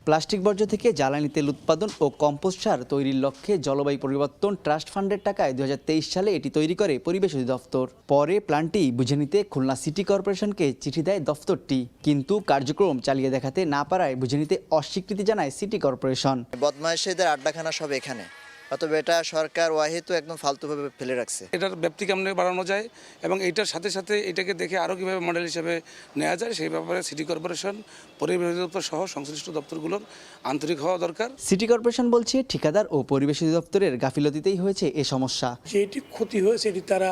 প্লাস্টিক বর্জ্য থেকে জ্বালানি তেল উৎপাদন ও কম্পোস্ট সার তৈরির লক্ষ্যে জলবায়ু পরিবর্তন ট্রাস্ট ফান্ডের টাকায় 2023 সালে এটি তৈরি করে পরিবেশ অধিদপ্তর। পরে প্ল্যান্টটি বুঝে নিতে খুলনা সিটি কর্পোরেশনকে চিঠি দেয় দফতরটি, কিন্তু কার্যক্রম চালিয়ে দেখাতে না পারায় বুঝে নিতে অস্বীকৃতি জানায় সিটি কর্পোরেশন। বদমাইশদের আড্ডাখানা সব এখানে, অতএব এটা সরকার ওয়াহিদ একদম ফালতুভাবে ফেলে রাখছে। এটার ব্যাপ্তি কেমনে বাড়ানো যায় এবং এটার সাথে সাথে এটাকে দেখে আরও কীভাবে মডেল হিসেবে নেওয়া যায় সেই ব্যাপারে সিটি কর্পোরেশন, পরিবেশ অধিদপ্তর সহ সংশ্লিষ্ট দপ্তরগুলোর আন্তরিক হওয়া দরকার। সিটি কর্পোরেশন বলছে ঠিকাদার ও পরিবেশ অধিদপ্তরের গাফিলতিতেই হয়েছে এ সমস্যা। যে এটি ক্ষতি হয়েছে এটি তারা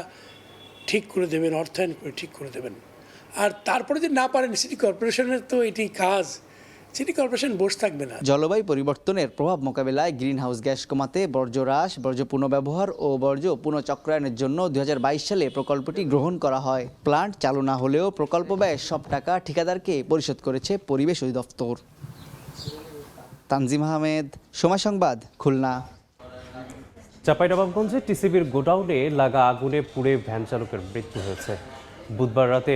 ঠিক করে দেবেন, অর্থায়ন করে ঠিক করে দেবেন। আর তারপরে যদি না পারেন সিটি কর্পোরেশনের তো এটি কাজ, সিটি কর্পোরেশন বসে থাকবে না। জলবায়ু পরিবর্তনের প্রভাব মোকাবেলায় গ্রিন হাউস গ্যাস কমাতে বর্জ্য হ্রাস, বর্জ্য পুনর্ব্যবহার ও বর্জ্য পুনঃচক্রায়নের জন্য 2022 সালে প্রকল্পটি গ্রহণ করা হয়। প্লান্ট চালু না হলেও প্রকল্প ব্যয়ের সব টাকা ঠিকাদারকে পরিশোধ করেছে পরিবেশ অধিদপ্তর। তানজিম আহমেদ, সময় সংবাদ, খুলনা। চাঁপাইনবাবগঞ্জে টিসিবির গোডাউনে লাগা আগুনে পুড়ে ভ্যান চালকের মৃত্যু হয়েছে। বুধবার রাতে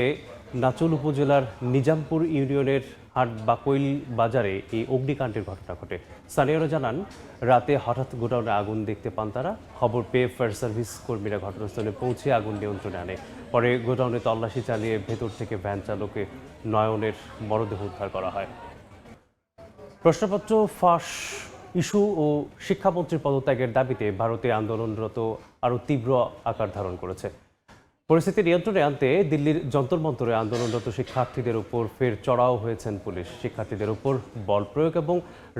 নাচুল উপজেলার নিজামপুর ইউনিয়নের হাট বাকইল বাজারে এই অগ্নিকাণ্ডের ঘটনা ঘটে। স্থানীয়রা জানান, রাতে হঠাৎ গোডাউনে আগুন দেখতে পান তারা। খবর পেয়ে ফায়ার সার্ভিস কর্মীরা ঘটনাস্থলে পৌঁছে আগুন নিয়ন্ত্রণে আনে। পরে গোডাউনে তল্লাশি চালিয়ে ভেতর থেকে ভ্যান চালকে নয়নের মরদেহ উদ্ধার করা হয়। প্রশ্নপত্র ফাঁস ইস্যু ও শিক্ষামন্ত্রীর পদত্যাগের দাবিতে ভারতে আন্দোলনরত আরও তীব্র আকার ধারণ করেছে। পরিস্থিতি নিয়ন্ত্রণে আনতে দিল্লির যন্তর মন্তরে আন্দোলনরত শিক্ষার্থীদের উপর ফের চড়াও হয়েছেন পুলিশ। শিক্ষার্থীদের উপর বল প্রয়োগ এবং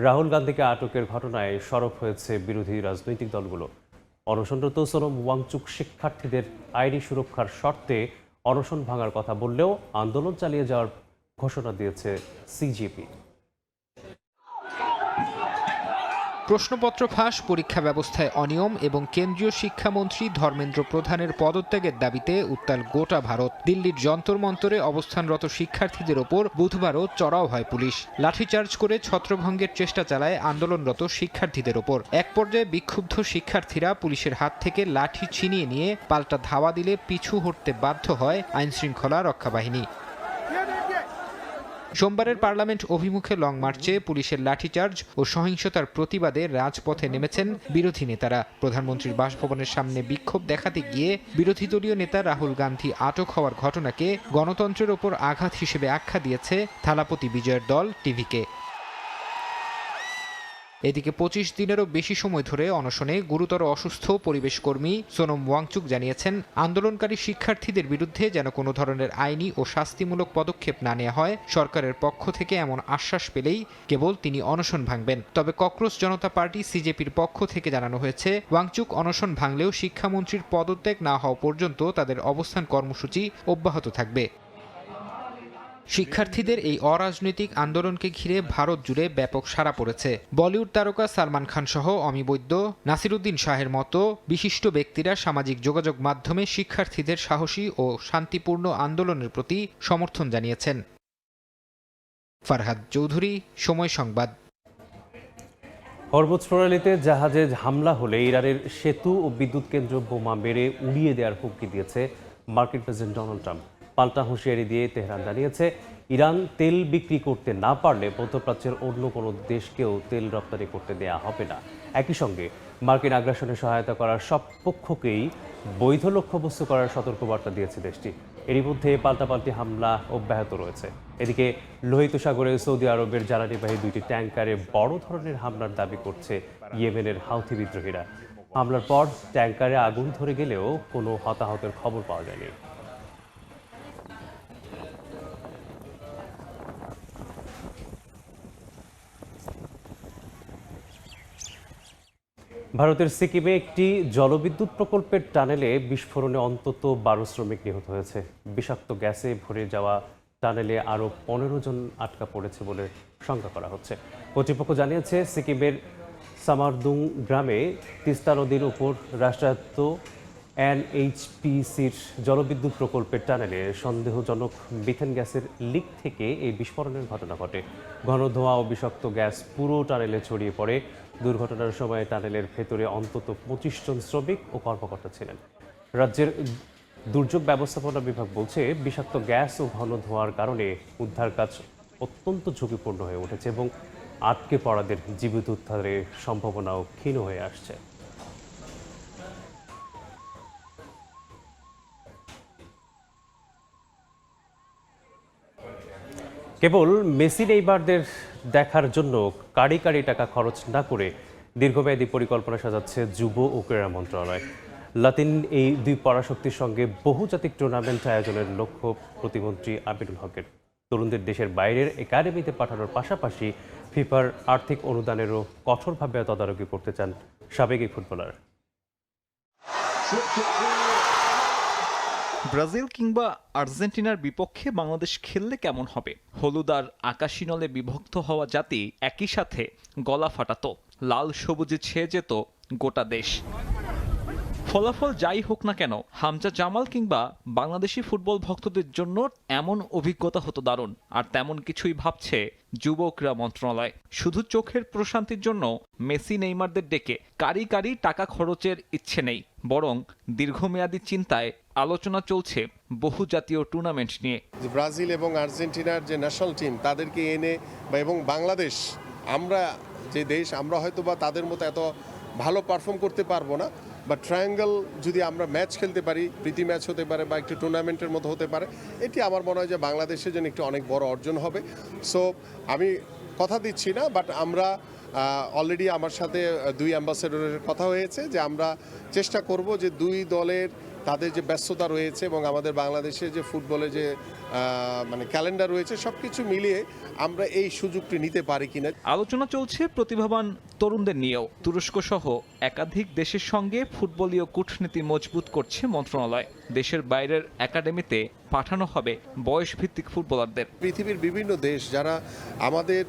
রাহুল গান্ধীকে আটকের ঘটনায় সরব হয়েছে বিরোধী রাজনৈতিক দলগুলো। অনশনরত সোনম ওয়াংচুক শিক্ষার্থীদের আইনি সুরক্ষার শর্তে অনশন ভাঙার কথা বললেও আন্দোলন চালিয়ে যাওয়ার ঘোষণা দিয়েছে সিজেপি। প্রশ্নপত্র ফাঁস, পরীক্ষা ব্যবস্থায় অনিয়ম এবং কেন্দ্রীয় শিক্ষামন্ত্রী ধর্মেন্দ্র প্রধানের পদত্যাগের দাবিতে উত্তাল গোটা ভারত। দিল্লির যন্তর মন্তরে অবস্থানরত শিক্ষার্থীদের ওপর বুধবারও চড়াও হয় পুলিশ। লাঠিচার্জ করে ছত্রভঙ্গের চেষ্টা চালায় আন্দোলনরত শিক্ষার্থীদের ওপর। এক পর্যায়ে বিক্ষুব্ধ শিক্ষার্থীরা পুলিশের হাত থেকে লাঠি ছিনিয়ে নিয়ে পাল্টা ধাওয়া দিলে পিছু হটতে বাধ্য হয় আইনশৃঙ্খলা রক্ষা বাহিনী। সোমবারের পার্লামেন্ট অভিমুখে লং মার্চে পুলিশের লাঠিচার্জ ও সহিংসতার প্রতিবাদে রাজপথে নেমেছেন বিরোধী নেতারা। প্রধানমন্ত্রীর বাসভবনের সামনে বিক্ষোভ দেখাতে গিয়ে বিরোধী দলীয় নেতা রাহুল গান্ধী আটক হওয়ার ঘটনাকে গণতন্ত্রের ওপর আঘাত হিসেবে আখ্যা দিয়েছে থালাপতি বিজয়ের দল টিভিকে। এদিকে 25 দিনেরও বেশি সময় ধরে অনশনে গুরুতর অসুস্থ পরিবেশ কর্মী সোনম ওয়াংচুক জানিয়েছেন, আন্দোলনকারী শিক্ষার্থীদের বিরুদ্ধে যেন কোনো ধরনের আইনি ও শাস্তিমূলক পদক্ষেপ না নেওয়া হয়। সরকারের পক্ষ থেকে এমন আশ্বাস পেলেই কেবল তিনি অনশন ভাঙবেন। তবে ককরোচ জনতা পার্টি সিজেপির পক্ষ থেকে জানানো হয়েছে, ওয়াংচুক অনশন ভাঙলেও শিক্ষামন্ত্রীর পদত্যাগ না হওয়া পর্যন্ত তাদের অবস্থান কর্মসূচি অব্যাহত থাকবে। শিক্ষার্থীদের এই অরাজনৈতিক আন্দোলনকে ঘিরে ভারত জুড়ে ব্যাপক সাড়া পড়েছে। বলিউড তারকা সালমান খান সহ অমি বৈদ্য, নাসিরুদ্দিন শাহের মতো বিশিষ্ট ব্যক্তিরা সামাজিক যোগাযোগ মাধ্যমে শিক্ষার্থীদের সাহসী ও শান্তিপূর্ণ আন্দোলনের প্রতি সমর্থন জানিয়েছেন। ফারহাদ চৌধুরী, সময় সংবাদ। হরমুজ প্রণালীতে জাহাজে হামলা হলে ইরানের সেতু ও বিদ্যুৎ কেন্দ্র বোমা মেরে উড়িয়ে দেওয়ার হুমকি দিয়েছে মার্কিন প্রেসিডেন্ট ডোনাল্ড ট্রাম্প। পাল্টা হুঁশিয়ারি দিয়ে তেহরান জানিয়েছে, ইরান তেল বিক্রি করতে না পারলে মধ্যপ্রাচ্যের অন্য কোনো দেশকেও তেল রপ্তানি করতে দেয়া হবে না। একই সঙ্গে মার্কিন আগ্রাসনে সহায়তা করার সব পক্ষকেই বৈধ লক্ষ্যবস্তু করার সতর্কবার্তা দিয়েছে দেশটি। এরই মধ্যে পাল্টাপাল্টি হামলা অব্যাহত রয়েছে। এদিকে লোহিত সাগরে সৌদি আরবের জ্বালানিবাহী 2টি ট্যাঙ্কারে বড় ধরনের হামলার দাবি করছে ইয়েমেনের হাউথি বিদ্রোহীরা। হামলার পর ট্যাঙ্কারে আগুন ধরে গেলেও কোনো হতাহতের খবর পাওয়া যায়নি। ভারতের সিকিমে একটি জলবিদ্যুৎ প্রকল্পের টানেলে বিস্ফোরণে অন্তত 12 শ্রমিক নিহত হয়েছে। বিষাক্ত গ্যাসে ভরে যাওয়া টানেলে আরও 15 জন আটকা পড়েছে বলে শঙ্কা করা হচ্ছে। কর্তৃপক্ষ জানিয়েছে, সিকিমের সামারদুং গ্রামে তিস্তা নদীর উপর রাষ্ট্রায়ত্ত এনএইচপিসির জলবিদ্যুৎ প্রকল্পের টানেলে সন্দেহজনক মিথেন গ্যাসের লিক থেকে এই বিস্ফোরণের ঘটনা ঘটে। ঘন ধোঁয়া ও বিষাক্ত গ্যাস পুরো টানেলে ছড়িয়ে পড়ে। দুর্ঘটনার সময় টানেলের ভেতরে অন্তত 25 জন শ্রমিক ও কর্মকর্তা ছিলেন। রাজ্যের দুর্যোগ ব্যবস্থাপনা বিভাগ বলছে, বিষাক্ত গ্যাস ও ঘন ধোঁয়ার কারণে উদ্ধার কাজ অত্যন্ত ঝুঁকিপূর্ণ হয়ে উঠেছে এবং আটকে পড়াদের জীবিত উদ্ধারের সম্ভাবনাও ক্ষীণ হয়ে আসছে। কেবল মেসি নেইমারদের দেখার জন্য কাড়ি কাড়ি টাকা খরচ না করে দীর্ঘমেয়াদী পরিকল্পনা সাজাচ্ছে যুব ও ক্রীড়া মন্ত্রণালয়। লাতিন এই দুই পরাশক্তির সঙ্গে বহুজাতিক টুর্নামেন্ট আয়োজনের লক্ষ্য প্রতিমন্ত্রী আমিনুল হকের। তরুণদের দেশের বাইরের একাডেমিতে পাঠানোর পাশাপাশি ফিফার আর্থিক অনুদানেরও কঠোরভাবে তদারকি করতে চান সাবেক এই ফুটবলার। ব্রাজিল কিংবা আর্জেন্টিনার বিপক্ষে বাংলাদেশ খেললে কেমন হবে? হলুদ আর আকাশি নলে বিভক্ত হওয়া জাতি একই সাথে গলা ফাটাতো, লাল সবুজে ছেয়ে যেত গোটা দেশ। ফলাফল যাই হোক না কেন, হামজা জামাল কিংবা বাংলাদেশি ফুটবল ভক্তদের জন্য এমন অভিজ্ঞতা হতো দারুণ। আর তেমন কিছুই ভাবছে যুব ক্রীড়া মন্ত্রণালয়। শুধু চোখের প্রশান্তির জন্য মেসি নেইমারদের ডেকে কারি কারি টাকা খরচের ইচ্ছে নেই, বরং দীর্ঘমেয়াদী চিন্তায় আলোচনা চলছে বহু জাতীয় টুর্নামেন্ট নিয়ে। ব্রাজিল এবং আর্জেন্টিনার যে ন্যাশনাল টিম তাদেরকে এনে এবং বাংলাদেশ, আমরা যে দেশ, আমরা হয়তো বা তাদের মতো এত ভালো পারফর্ম করতে পারবো না, বা ট্রায়াঙ্গেল যদি আমরা ম্যাচ খেলতে পারি, প্রীতি ম্যাচ হতে পারে বা একটি টুর্নামেন্টের মতো হতে পারে, এটি আমার মনে হয় যে বাংলাদেশের জন্য একটি অনেক বড় অর্জন হবে। সো আমি কথা দিচ্ছি না, বাট আমরা অলরেডি আমার সাথে 2 অ্যাম্বাসেডরের কথা হয়েছে যে আমরা চেষ্টা করব যে 2 দলের তাদের যে ব্যস্ততা রয়েছে এবং আমাদের বাংলাদেশে যে ফুটবলে যে মানে ক্যালেন্ডার রয়েছে সবকিছু মিলিয়ে আমরা এই সুযোগটি নিতে পারি কিনা। আলোচনা চলছে প্রতিভাবান তরুণদের নিয়েও। তুরস্ক সহ একাধিক দেশের সঙ্গে ফুটবলীয় কূটনীতি মজবুত করছে মন্ত্রণালয়। দেশের বাইরের একাডেমিতে পাঠানো হবে বয়সভিত্তিক ফুটবলারদের। পৃথিবীর বিভিন্ন দেশ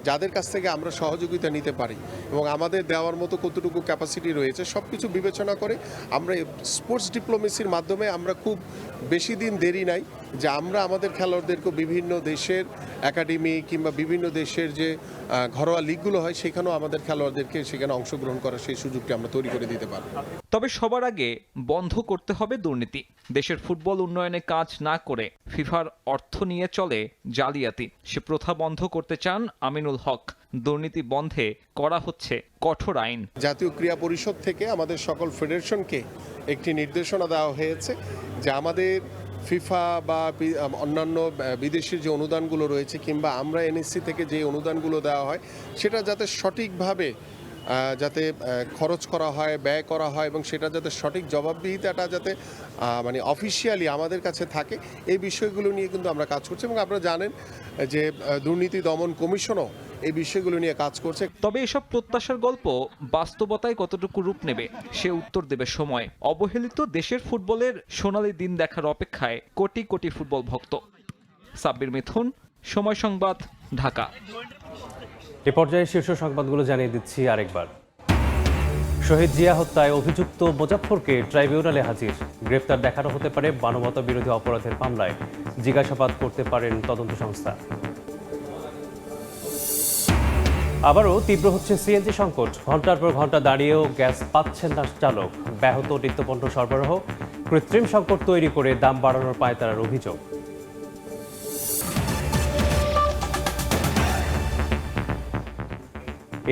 যাদের কাছ থেকে আমরা সহযোগিতা নিতে পারি এবং আমাদের দেওয়ার মতো কতটুকু ক্যাপাসিটি রয়েছে সবকিছু বিবেচনা করে আমরা স্পোর্টস ডিপ্লোমেসির মাধ্যমে আমরা খুব বেশি দিন দেরি নাই যে আমরা আমাদের খেলোয়াড়দেরকে বিভিন্ন দেশের একাডেমি কিংবা বিভিন্ন দেশের যে ঘরোয়া লিগগুলো হয় সেখানেও আমাদের খেলোয়াড়দেরকে সেখানে অংশগ্রহণ করার সেই সুযোগটি আমরা তৈরি করে দিতে পারব। তবে সবার আগে বন্ধ করতে হবে দুর্নীতি। দেশের ফুটবল উন্নয়নে কাজ না করে ফিফার অর্থ নিয়ে চলে জালিয়াতি। সে প্রথা বন্ধ করতে চান আমিনুল হক। দুর্নীতি বন্ধে করা হচ্ছে কঠোর আইন। জাতীয় ক্রীড়া পরিষদ থেকে আমাদের সকল ফেডারেশনকে একটি নির্দেশনা দেওয়া হয়েছে যে আমাদের ফিফা বা অন্যান্য বিদেশি যে অনুদানগুলো রয়েছে কিংবা আমরা এনএসসি থেকে যে অনুদানগুলো দেওয়া হয় সেটা যাতে সঠিকভাবে যাতে খরচ করা হয়, ব্যয় করা হয় এবং সেটা যাতে সঠিক জবাবদিহিতাটা যাতে মানে অফিসিয়ালি আমাদের কাছে থাকে, এই বিষয়গুলো নিয়ে কিন্তু আমরা কাজ করছি। এবং আপনারা জানেন যে দুর্নীতি দমন কমিশনও এই বিষয়গুলো নিয়ে কাজ করছে। তবে এসব প্রত্যাশার গল্প বাস্তবতায় কতটুকু রূপ নেবে সে উত্তর দেবে সময়। অবহেলিত দেশের ফুটবলের সোনালী দিন দেখার অপেক্ষায় কোটি কোটি ফুটবল ভক্ত। সাব্বির মিথুন, সময় সংবাদ, ঢাকা। এ পর্যায়ে শীর্ষ সংবাদগুলো জানিয়ে দিচ্ছি আরেকবার। শহীদ জিয়া হত্যায় অভিযুক্ত মোজাফফরকে ট্রাইব্যুনালে হাজির। গ্রেফতার দেখানো হতে পারে মানবতা বিরোধী অপরাধের মামলায়। জিজ্ঞাসাবাদ করতে পারেন তদন্ত সংস্থা। আবারও তীব্র হচ্ছে সিএনজি সংকট। ঘন্টার পর ঘন্টা দাঁড়িয়েও গ্যাস পাচ্ছেন না চালক। ব্যাহত নিত্যপণ্য সরবরাহ, কৃত্রিম সংকট তৈরি করে দাম বাড়ানোর পায়তারার অভিযোগ।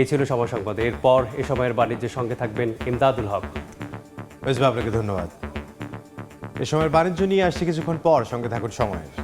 এই ছিল সময় সংবাদ। এরপর এ সময়ের বাণিজ্যের সঙ্গে থাকবেন ইমদাদুল হক। আপনাকে ধন্যবাদ। এ সময়ের বাণিজ্য নিয়ে আসছি কিছুক্ষণ পর, সঙ্গে থাকুন সময়ের।